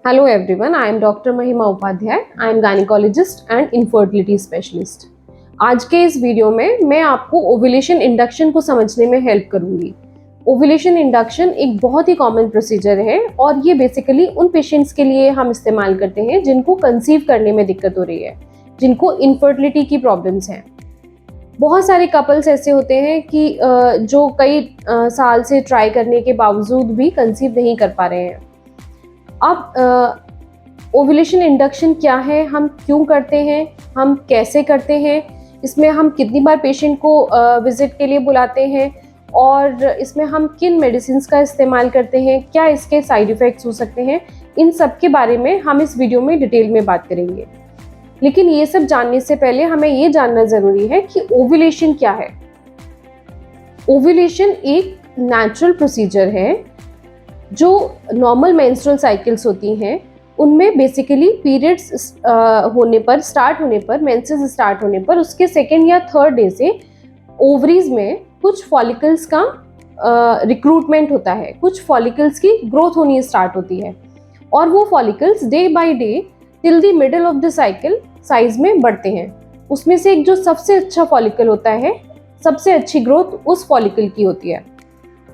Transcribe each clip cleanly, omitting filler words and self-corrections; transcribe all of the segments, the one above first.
Hello everyone, I am Dr. Mahima Upadhyay. I am gynecologist and infertility specialist. आज के इस video में मैं आपको ओव्यूलेशन इंडक्शन को समझने में हेल्प करूंगी। ओव्यूलेशन इंडक्शन एक बहुत ही कॉमन प्रोसीजर है और ये बेसिकली उन पेशेंट्स के लिए हम इस्तेमाल करते हैं जिनको कंसीव करने में दिक्कत हो रही है, जिनको इनफर्टिलिटी की प्रॉब्लम्स हैं। बहुत सारे कपल्स ऐसे होते हैं कि जो कई साल से ट्राई करने के बावजूद भी कंसीव नहीं कर पा रहे हैं। अब ओव्यूलेशन इंडक्शन क्या है, हम क्यों करते हैं, हम कैसे करते हैं, इसमें हम कितनी बार पेशेंट को विजिट के लिए बुलाते हैं और इसमें हम किन मेडिसिन्स का इस्तेमाल करते हैं, क्या इसके साइड इफ़ेक्ट्स हो सकते हैं, इन सब के बारे में हम इस वीडियो में डिटेल में बात करेंगे। लेकिन ये सब जानने से पहले हमें ये जानना ज़रूरी है कि ओव्यूलेशन क्या है। ओव्यूलेशन एक नेचुरल प्रोसीजर है जो नॉर्मल मेंस्ट्रुअल साइकिल्स होती हैं उनमें बेसिकली पीरियड्स स्टार्ट होने पर मेंसेस स्टार्ट होने पर उसके सेकेंड या थर्ड डे से ओवरीज में कुछ फॉलिकल्स का रिक्रूटमेंट होता है, कुछ फॉलिकल्स की ग्रोथ होनी स्टार्ट होती है और वो follicles day by day till the middle of the cycle size में बढ़ते हैं। उसमें से एक जो सबसे अच्छा फॉलिकल होता है, सबसे अच्छी ग्रोथ उस फॉलिकल की होती है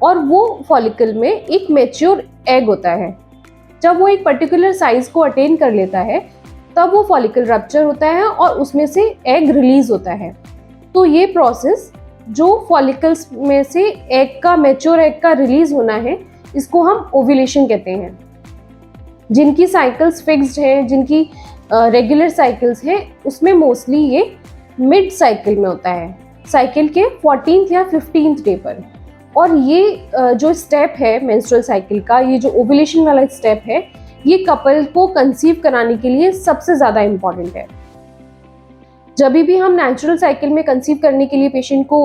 और वो फॉलिकल में एक मैच्योर एग होता है। जब वो एक पर्टिकुलर साइज को अटेन कर लेता है तब वो फॉलिकल रप्चर होता है और उसमें से एग रिलीज होता है। तो ये प्रोसेस जो फॉलिकल्स में से एग का मैच्योर एग का रिलीज होना है, इसको हम ओव्यूलेशन कहते हैं। जिनकी साइकिल्स फिक्स्ड हैं, जिनकी रेगुलर साइकिल्स हैं, उसमें मोस्टली ये मिड साइकिल में होता है, साइकिल के 14th या 15th डे पर। और ये जो स्टेप है मेंस्ट्रुअल साइकिल का, ये जो ओव्यूलेशन वाला स्टेप है, ये कपल को कंसीव कराने के लिए सबसे ज़्यादा इम्पॉर्टेंट है। जब भी हम नेचुरल साइकिल में कंसीव करने के लिए पेशेंट को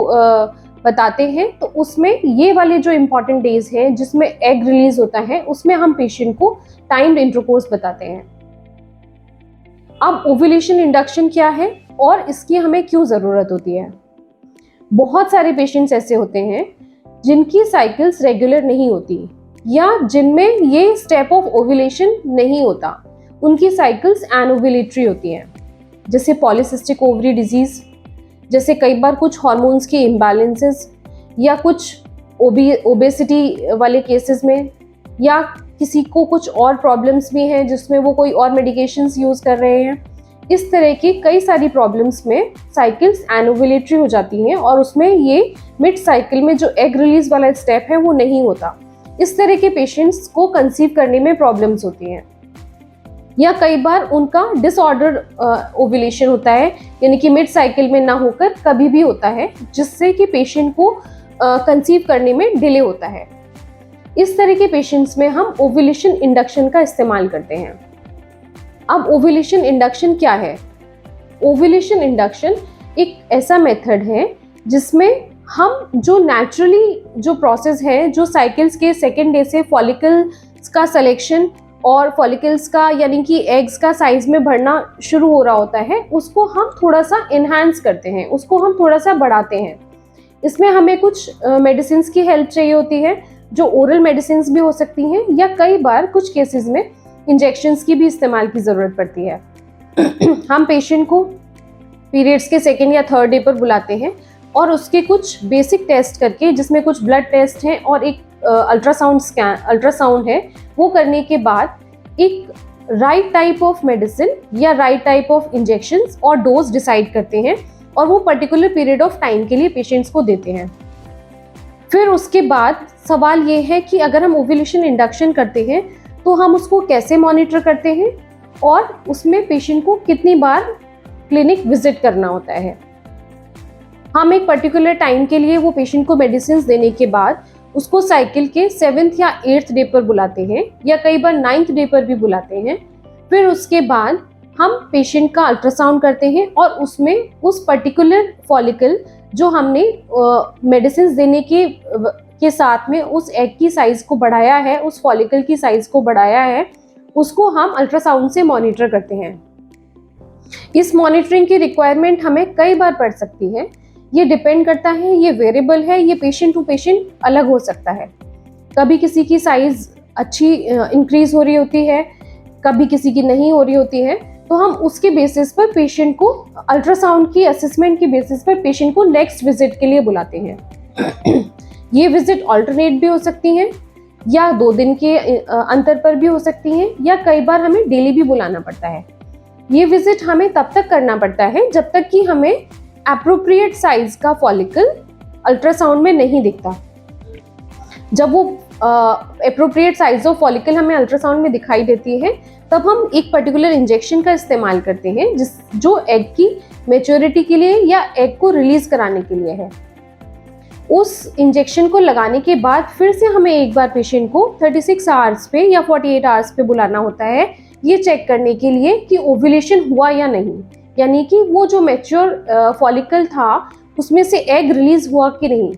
बताते हैं तो उसमें ये वाले जो इम्पॉर्टेंट डेज हैं जिसमें एग रिलीज होता है, उसमें हम पेशेंट को टाइम्ड इंटरकोर्स बताते हैं। अब ओव्यूलेशन इंडक्शन क्या है और इसकी हमें क्यों ज़रूरत होती है। बहुत सारे पेशेंट्स ऐसे होते हैं जिनकी साइकिल्स रेगुलर नहीं होती या जिनमें ये स्टेप ऑफ ओव्यूलेशन नहीं होता, उनकी साइकिल्स एनोव्यूलेटरी होती हैं, जैसे पॉलीसिस्टिक ओवरी डिजीज़, जैसे कई बार कुछ हार्मोन्स के इम्बैलेंसेस या कुछ ओबेसिटी वाले केसेस में, या किसी को कुछ और प्रॉब्लम्स भी हैं जिसमें वो कोई और मेडिकेशंस यूज़ कर रहे हैं। इस तरह की कई सारी प्रॉब्लम्स में साइकिल्स एनोव्यूलेटरी हो जाती हैं और उसमें ये मिड साइकिल में जो एग रिलीज वाला स्टेप है वो नहीं होता। इस तरह के पेशेंट्स को कंसीव करने में प्रॉब्लम्स होती हैं। या कई बार उनका डिसऑर्डर ओव्यूलेशन होता है, यानी कि मिड साइकिल में ना होकर कभी भी होता है, जिससे कि पेशेंट को कंसीव करने में डिले होता है। इस तरह के पेशेंट्स में हम ओव्यूलेशन इंडक्शन का इस्तेमाल करते हैं। अब ओव्यूलेशन इंडक्शन क्या है। ओव्यूलेशन इंडक्शन एक ऐसा मेथड है जिसमें हम जो नेचुरली जो प्रोसेस है, जो साइकिल्स के सेकेंड डे से फॉलिकल्स का सिलेक्शन और फॉलिकल्स का यानी कि एग्स का साइज में बढ़ना शुरू हो रहा होता है, उसको हम थोड़ा सा इन्हांस करते हैं, उसको हम थोड़ा सा बढ़ाते हैं। इसमें हमें कुछ मेडिसिन की हेल्प चाहिए होती है, जो ओरल मेडिसिन भी हो सकती हैं या कई बार कुछ केसेस में इंजेक्शंस की भी इस्तेमाल की ज़रूरत पड़ती है। हम पेशेंट को पीरियड्स के सेकेंड या थर्ड डे पर बुलाते हैं और उसके कुछ बेसिक टेस्ट करके, जिसमें कुछ ब्लड टेस्ट हैं और एक अल्ट्रासाउंड है, वो करने के बाद एक राइट टाइप ऑफ मेडिसिन या राइट टाइप ऑफ इंजेक्शंस और डोज डिसाइड करते हैं और वो पर्टिकुलर पीरियड ऑफ टाइम के लिए पेशेंट्स को देते हैं। फिर उसके बाद सवाल ये है कि अगर हम ओव्यूलेशन इंडक्शन करते हैं तो हम उसको कैसे मॉनिटर करते हैं और उसमें पेशेंट को कितनी बार क्लिनिक विजिट करना होता है। हम एक पर्टिकुलर टाइम के लिए वो पेशेंट को मेडिसिन देने के बाद उसको साइकिल के 7th या 8th डे पर बुलाते हैं या कई बार 9th डे पर भी बुलाते हैं। फिर उसके बाद हम पेशेंट का अल्ट्रासाउंड करते हैं और उसमें उस पर्टिकुलर फॉलिकल जो हमने मेडिसिन देने के साथ में उस एग की साइज को बढ़ाया है, उस फॉलिकल की साइज को बढ़ाया है, उसको हम अल्ट्रासाउंड से मॉनिटर करते हैं। इस मॉनिटरिंग की रिक्वायरमेंट हमें कई बार पड़ सकती है, ये डिपेंड करता है, ये वेरिएबल है, ये पेशेंट टू पेशेंट अलग हो सकता है। कभी किसी की साइज अच्छी इंक्रीज हो रही होती है, कभी किसी की नहीं हो रही होती है, तो हम उसके बेसिस पर पेशेंट को अल्ट्रासाउंड की असेसमेंट की बेसिस पर पेशेंट को नेक्स्ट विजिट के लिए बुलाते हैं। ये विजिट ऑल्टरनेट भी हो सकती हैं या 2 दिन के अंतर पर भी हो सकती हैं, या कई बार हमें डेली भी बुलाना पड़ता है। ये विजिट हमें तब तक करना पड़ता है जब तक कि हमें एप्रोप्रिएट साइज का फॉलिकल अल्ट्रासाउंड में नहीं दिखता। जब वो एप्रोप्रिएट साइज ऑफ फॉलिकल हमें अल्ट्रासाउंड में दिखाई देती है, तब हम एक पर्टिकुलर इंजेक्शन का इस्तेमाल करते हैं जो एग की मैच्योरिटी के लिए या एग को रिलीज कराने के लिए है। उस इंजेक्शन को लगाने के बाद फिर से हमें एक बार पेशेंट को 36 आवर्स पे या 48 आवर्स पे बुलाना होता है, ये चेक करने के लिए कि ओव्यूलेशन हुआ या नहीं, यानी कि वो जो मैच्योर फॉलिकल था उसमें से एग रिलीज हुआ कि नहीं।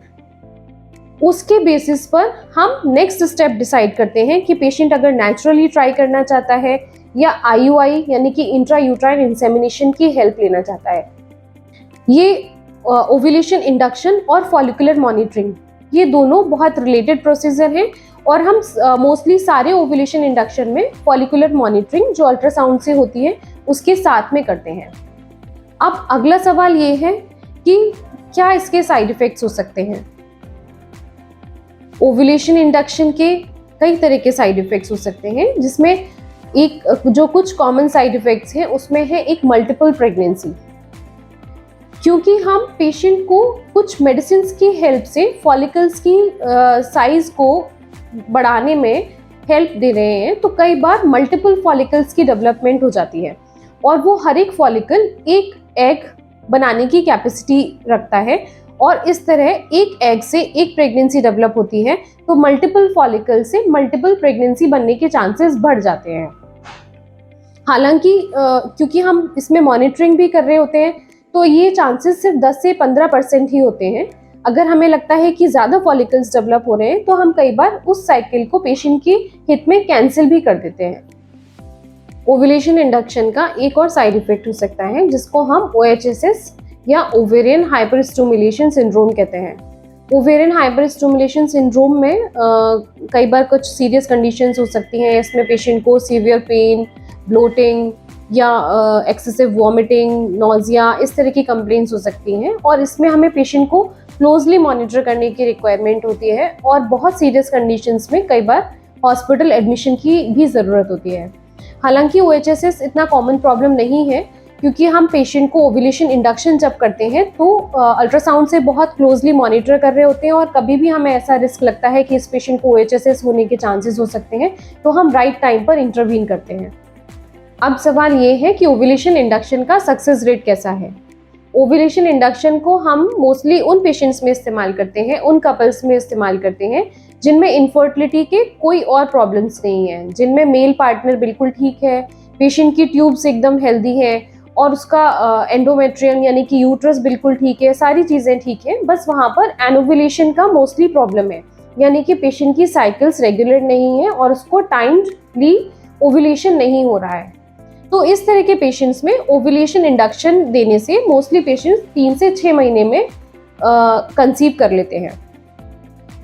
उसके बेसिस पर हम नेक्स्ट स्टेप डिसाइड करते हैं कि पेशेंट अगर नेचुरली ट्राई करना चाहता है या IUI यानी कि इंट्रा यूट्राइन इंसेमिनेशन की हेल्प लेना चाहता है। ये ओव्यूलेशन इंडक्शन और फॉलिकुलर मॉनिटरिंग, ये दोनों बहुत रिलेटेड प्रोसीजर हैं और हम मोस्टली सारे ओव्यूलेशन इंडक्शन में फॉलिकुलर मॉनिटरिंग जो अल्ट्रासाउंड से होती है उसके साथ में करते हैं। अब अगला सवाल ये है कि क्या इसके साइड इफेक्ट्स हो सकते हैं। ओव्यूलेशन इंडक्शन के कई तरह के साइड इफेक्ट्स हो सकते हैं, जिसमें एक जो कुछ कॉमन साइड इफेक्ट्स हैं उसमें है एक मल्टीपल प्रेगनेंसी। क्योंकि हम पेशेंट को कुछ मेडिसिन की हेल्प से फॉलिकल्स की साइज को बढ़ाने में हेल्प दे रहे हैं, तो कई बार मल्टीपल फॉलिकल्स की डेवलपमेंट हो जाती है और वो हर एक फॉलिकल एक एग बनाने की कैपेसिटी रखता है और इस तरह एक एग से एक प्रेगनेंसी डेवलप होती है, तो मल्टीपल फॉलिकल से मल्टीपल प्रेगनेंसी बनने के चांसेस बढ़ जाते हैं। हालांकि क्योंकि हम इसमें मॉनिटरिंग भी कर रहे होते हैं, तो ये चांसेस सिर्फ 10 से 15% ही होते हैं। अगर हमें लगता है कि ज़्यादा फॉलिकल्स डेवलप हो रहे हैं, तो हम कई बार उस साइकिल को पेशेंट के हित में कैंसिल भी कर देते हैं। ओव्यूलेशन इंडक्शन का एक और साइड इफेक्ट हो सकता है जिसको हम OHSS या ओवेरियन हाइपरस्टिमुलेशन सिंड्रोम कहते हैं। ओवेरियन हाइपरस्टिमुलेशन सिंड्रोम में कई बार कुछ सीरियस कंडीशंस हो सकती हैं। इसमें पेशेंट को सीवियर पेन, ब्लोटिंग या एक्सेसिव वॉमिटिंग, नोजिया, इस तरह की कंप्लेंट्स हो सकती हैं और इसमें हमें पेशेंट को क्लोजली मॉनिटर करने की रिक्वायरमेंट होती है और बहुत सीरियस कंडीशंस में कई बार हॉस्पिटल एडमिशन की भी ज़रूरत होती है। हालांकि OHSS इतना कॉमन प्रॉब्लम नहीं है, क्योंकि हम पेशेंट को ओव्यूलेशन इंडक्शन जब करते हैं तो अल्ट्रासाउंड से बहुत क्लोजली मॉनिटर कर रहे होते हैं और कभी भी हमें ऐसा रिस्क लगता है कि इस पेशेंट को OHSS होने के चांसेस हो सकते हैं, तो हम राइट टाइम पर इंटरवीन करते हैं। अब सवाल ये है कि ओव्यूलेशन इंडक्शन का सक्सेस रेट कैसा है। ओव्यूलेशन इंडक्शन को हम मोस्टली उन पेशेंट्स में इस्तेमाल करते हैं, उन कपल्स में इस्तेमाल करते हैं जिनमें इनफर्टिलिटी के कोई और प्रॉब्लम्स नहीं है, जिनमें मेल पार्टनर बिल्कुल ठीक है, पेशेंट की ट्यूब्स एकदम हेल्दी है और उसका एंडोमेट्रियम यानी कि यूट्रस बिल्कुल ठीक है, सारी चीज़ें ठीक है। बस वहाँ पर एनोव्यूलेशन का मोस्टली प्रॉब्लम है, यानी कि पेशेंट की साइकिल्स रेगुलर नहीं है और उसको टाइमली ओव्यूलेशन नहीं हो रहा है। तो इस तरह के पेशेंट्स में ओव्यूलेशन इंडक्शन देने से मोस्टली पेशेंट्स 3 से 6 महीने में कंसीव कर लेते हैं।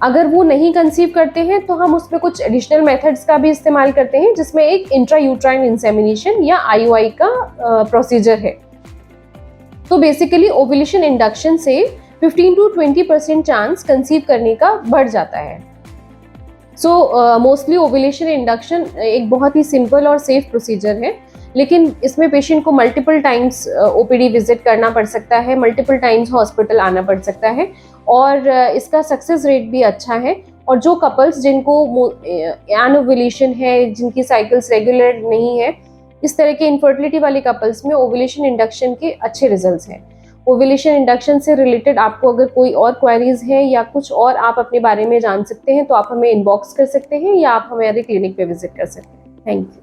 अगर वो नहीं कंसीव करते हैं तो हम उसमें कुछ एडिशनल मेथड्स का भी इस्तेमाल करते हैं, जिसमें एक इंट्रा यूट्राइन इंसेमिनेशन या IUI का प्रोसीजर है। तो बेसिकली ओव्यूलेशन इंडक्शन से 15 to 20% चांस कंसीव करने का बढ़ जाता है। सो मोस्टली ओव्यूलेशन इंडक्शन एक बहुत ही सिंपल और सेफ प्रोसीजर है, लेकिन इसमें पेशेंट को मल्टीपल टाइम्स OPD विजिट करना पड़ सकता है, मल्टीपल टाइम्स हॉस्पिटल आना पड़ सकता है और इसका सक्सेस रेट भी अच्छा है। और जो कपल्स जिनको एनोव्यूलेशन है, जिनकी साइकिल्स रेगुलर नहीं है, इस तरह के इनफर्टिलिटी वाले कपल्स में ओव्यूलेशन इंडक्शन के अच्छे रिजल्ट्स हैं। ओव्यूलेशन इंडक्शन से रिलेटेड आपको अगर कोई और क्वेरीज हैं या कुछ और आप अपने बारे में जान सकते हैं, तो आप हमें इनबॉक्स कर सकते हैं या आप हमारे क्लिनिक पे विजिट कर सकते हैं। Thank you.